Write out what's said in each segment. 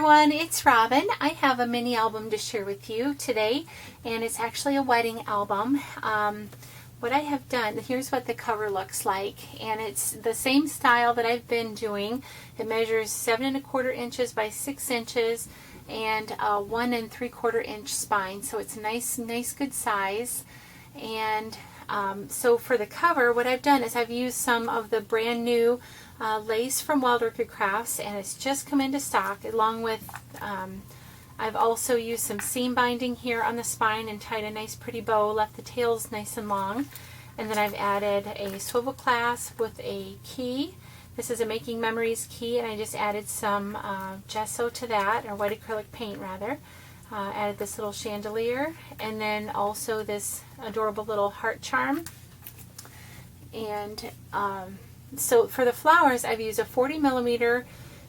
everyone, it's Robin. I have a mini album to share with you today, and it's actually a wedding album. What I have done, here's what the cover looks like, and it's the same style that I've been doing. It measures 7 1/4 inches by 6 inches and 1 3/4 inch spine, so it's a nice good size. And so for the cover, what I've done is I've used some of the brand new lace from Wild Orchid Crafts, and it's just come into stock, along with I've also used some seam binding here on the spine and tied a nice pretty bow, left the tails nice and long. And then I've added a swivel clasp with a key. This is a Making Memories key, and I just added some gesso to that, or white acrylic paint rather. Added this little chandelier, and then also this adorable little heart charm. And so for the flowers, I've used a 40mm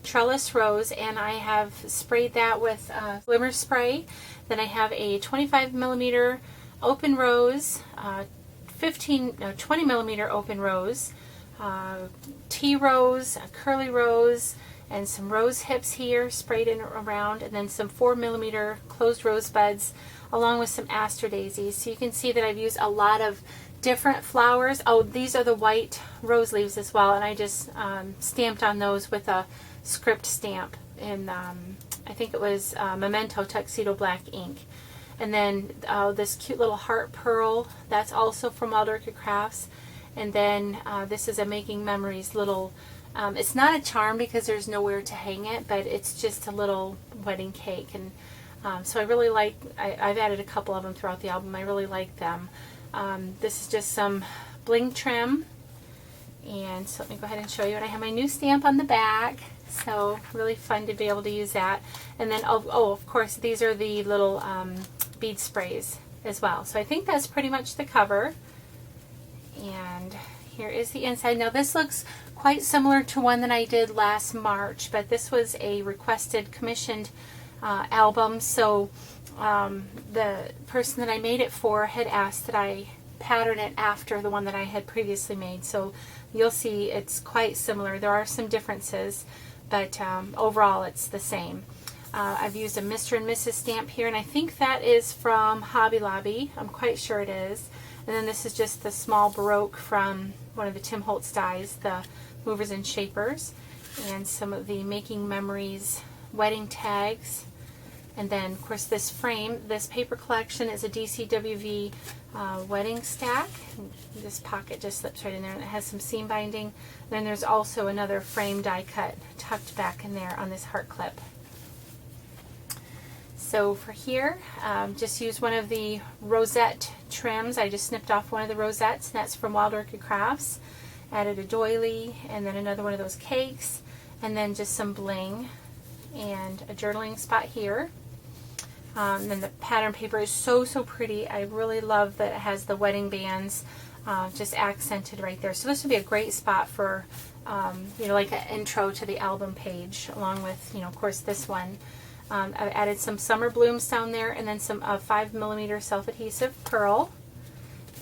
trellis rose, and I have sprayed that with glimmer spray. Then I have a 25mm open rose, 20mm open rose, tea rose, a curly rose, and some rose hips here sprayed in around, and then some 4mm closed rose buds, along with some aster daisies. So you can see that I've used a lot of different flowers. Oh, these are the white rose leaves as well, and I just stamped on those with a script stamp in I think it was Memento Tuxedo Black ink. And then this cute little heart pearl, that's also from Wild Orchid Crafts. And then this is a Making Memories little, it's not a charm because there's nowhere to hang it, but it's just a little wedding cake. And so I really like, I've added a couple of them throughout the album. I really like them. This is just some bling trim, and so let me go ahead and show you. And I have my new stamp on the back, so really fun to be able to use that. And then oh, of course, these are the little bead sprays as well. So I think that's pretty much the cover, and here is the inside. Now this looks quite similar to one that I did last March, but this was a requested commissioned album, so the person that I made it for had asked that I pattern it after the one that I had previously made. So you'll see it's quite similar. There are some differences, but overall it's the same. I've used a Mr. and Mrs. stamp here, and I think that is from Hobby Lobby. I'm quite sure it is. And then this is just the small Baroque from one of the Tim Holtz dies, the movers and shapers, and some of the Making Memories wedding tags. And then, of course, this frame, this paper collection is a DCWV wedding stack. This pocket just slips right in there, and it has some seam binding. And then there's also another frame die cut tucked back in there on this heart clip. So for here, just use one of the rosette trims. I just snipped off one of the rosettes, and that's from Wild Orchid Crafts. Added a doily, and then another one of those cakes, and then just some bling, and a journaling spot here. And then the pattern paper is so pretty. I really love that it has the wedding bands just accented right there. So this would be a great spot for, you know, like an intro to the album page, along with, you know, of course, this one. I've added some summer blooms down there, and then some 5mm self-adhesive pearl.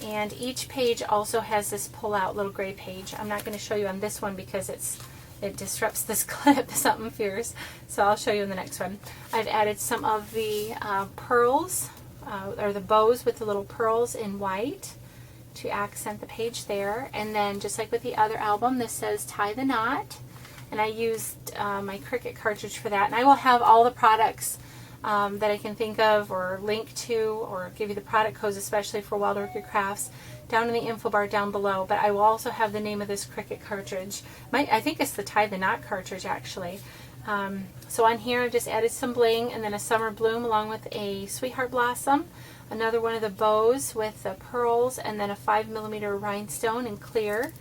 And each page also has this pull-out little gray page. I'm not going to show you on this one because it disrupts this clip, something fierce, so I'll show you in the next one. I've added some of the pearls, or the bows with the little pearls in white to accent the page there. And then, just like with the other album, this says tie the knot, and I used my Cricut cartridge for that. And I will have all the products that I can think of, or link to, or give you the product codes, especially for Wild Orchid Crafts, down in the info bar down below. But I will also have the name of this Cricut cartridge. I think it's the tie the knot cartridge, actually. So on here I've just added some bling, and then a summer bloom along with a sweetheart blossom, another one of the bows with the pearls, and then a 5mm rhinestone in clear.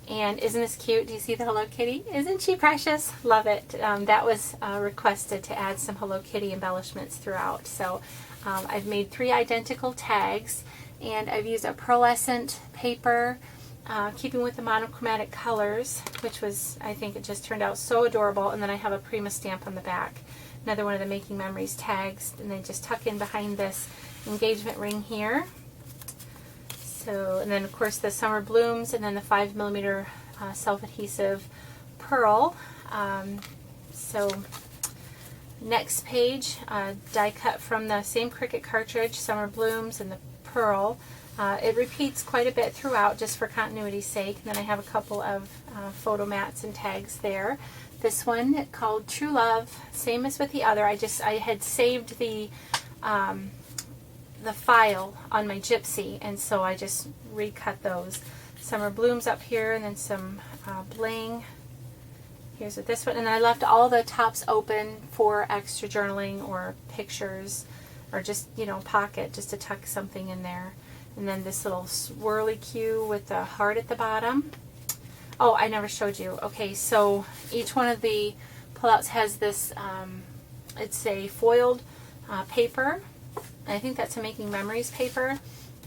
And isn't this cute? Do you see the Hello Kitty? Isn't she precious? Love it. That was requested to add some Hello Kitty embellishments throughout. So I've made 3 identical tags, and I've used a pearlescent paper, keeping with the monochromatic colors, which was, I think it just turned out so adorable. And then I have a Prima stamp on the back, another one of the Making Memories tags, and they just tuck in behind this engagement ring here. So, and then of course the summer blooms, and then the 5mm self-adhesive pearl. So next page, die cut from the same Cricut cartridge, Summer Blooms and the Pearl. It repeats quite a bit throughout just for continuity's sake. And then I have a couple of photo mats and tags there. This one called True Love, same as with the other. I had saved the file on my Gypsy, and so I just recut those. Summer Blooms up here, and then some bling. Here's with this one, and then I left all the tops open for extra journaling or pictures, or just, you know, pocket, just to tuck something in there. And then this little swirly cue with the heart at the bottom. Oh, I never showed you. Okay, so each one of the pullouts has this, it's a foiled paper. I think that's a Making Memories paper.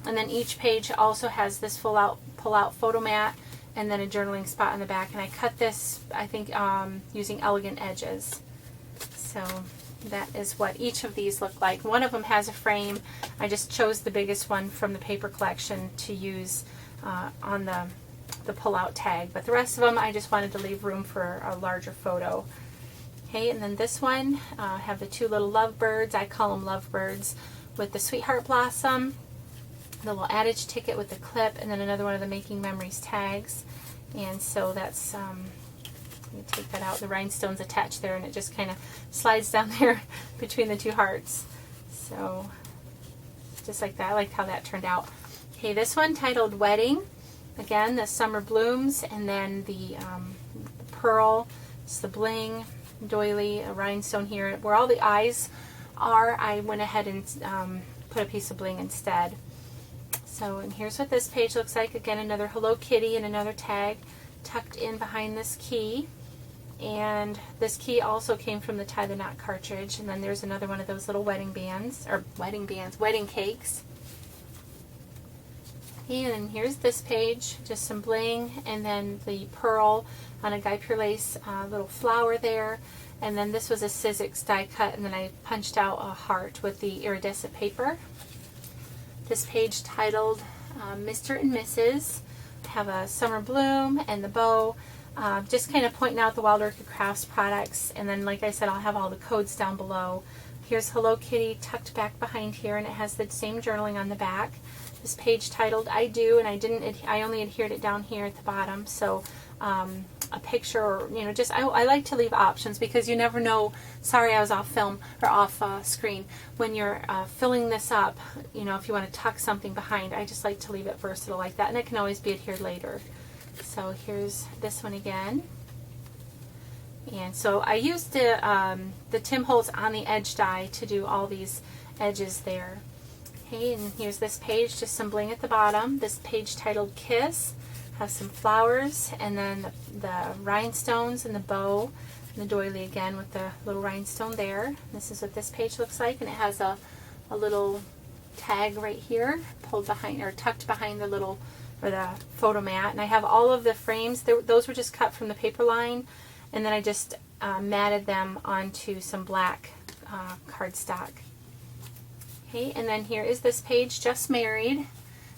And then each page also has this pull-out photo mat, and then a journaling spot on the back. And I cut this, I think, using elegant edges. So that is what each of these look like. One of them has a frame. I just chose the biggest one from the paper collection to use on the pull-out tag. But the rest of them, I just wanted to leave room for a larger photo. Okay, and then this one, I have the two little lovebirds. I call them lovebirds, with the Sweetheart Blossom, the little adage ticket with the clip, and then another one of the Making Memories tags. And so that's, let me take that out, the rhinestone's attached there, and it just kind of slides down there between the two hearts. So, just like that. I like how that turned out. Okay, this one titled Wedding. Again, the Summer Blooms, and then the pearl, it's the bling, doily, a rhinestone here. Where all the eyes are, I went ahead and put a piece of bling instead. So, and here's what this page looks like. Again, another Hello Kitty and another tag tucked in behind this key. And this key also came from the Tie the Knot cartridge. And then there's another one of those little wedding cakes. And here's this page, just some bling, and then the pearl on a Guy Pure Lace little flower there. And then this was a Sizzix die cut, and then I punched out a heart with the iridescent paper. This page titled Mr. and Mrs. I have a Summer Bloom and the bow, just kind of pointing out the Wild Orchid Crafts products. And then, like I said, I'll have all the codes down below. Here's Hello Kitty tucked back behind here, and it has the same journaling on the back. This page titled I Do, and I only adhered it down here at the bottom. So a picture, or, you know, just I like to leave options, because you never know. Sorry, I was off film or off screen. When you're filling this up, you know, if you want to tuck something behind, I just like to leave it versatile like that, and it can always be adhered later. So here's this one again. And so I used the Tim Holtz on the edge die to do all these edges there. Okay, and here's this page, just some bling at the bottom. This page titled Kiss has some flowers, and then the rhinestones and the bow, and the doily again with the little rhinestone there. This is what this page looks like, and it has a little tag right here, pulled behind or tucked behind the little, or the photo mat. And I have all of the frames. Those were just cut from the paper line, and then I just matted them onto some black cardstock. Okay, and then here is this page, Just Married.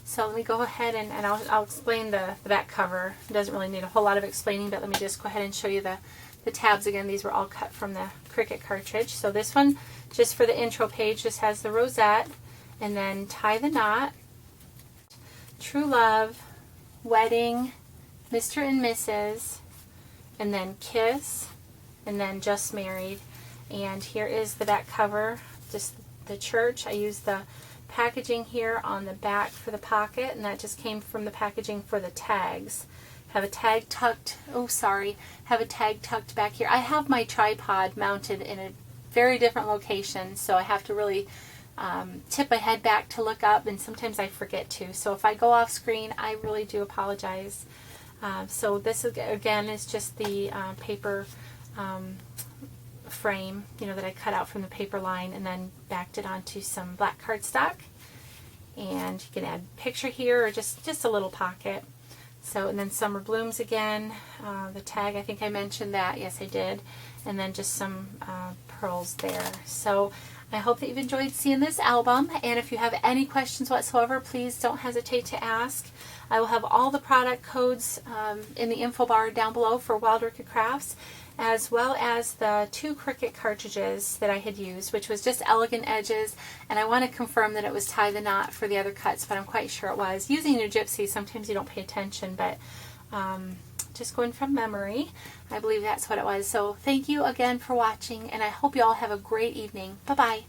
So let me go ahead and I'll explain the back cover. It doesn't really need a whole lot of explaining, but let me just go ahead and show you the tabs again. These were all cut from the Cricut cartridge. So this one, just for the intro page, just has the rosette, and then Tie the Knot, True Love, Wedding, Mr. and Mrs., and then Kiss, and then Just Married. And here is the back cover, just the church. I used the packaging here on the back for the pocket, and that just came from the packaging for the tags. Have a tag tucked, have a tag tucked back here. I have my tripod mounted in a very different location, so I have to really tip my head back to look up, and sometimes I forget to. So if I go off screen, I really do apologize. So this again is just the paper frame, you know, that I cut out from the paper line and then backed it onto some black cardstock. And you can add a picture here, or just a little pocket. So, and then Summer Blooms again, the tag, I think I mentioned that. Yes, I did. And then just some pearls there. So I hope that you've enjoyed seeing this album, and if you have any questions whatsoever, please don't hesitate to ask. I will have all the product codes in the info bar down below for Wild Orchid Crafts, as well as the 2 Cricut cartridges that I had used, which was just elegant edges, and I want to confirm that it was tie the knot for the other cuts, but I'm quite sure it was. Using your gypsy, sometimes you don't pay attention, but just going from memory, I believe that's what it was. So thank you again for watching, and I hope you all have a great evening. Bye-bye.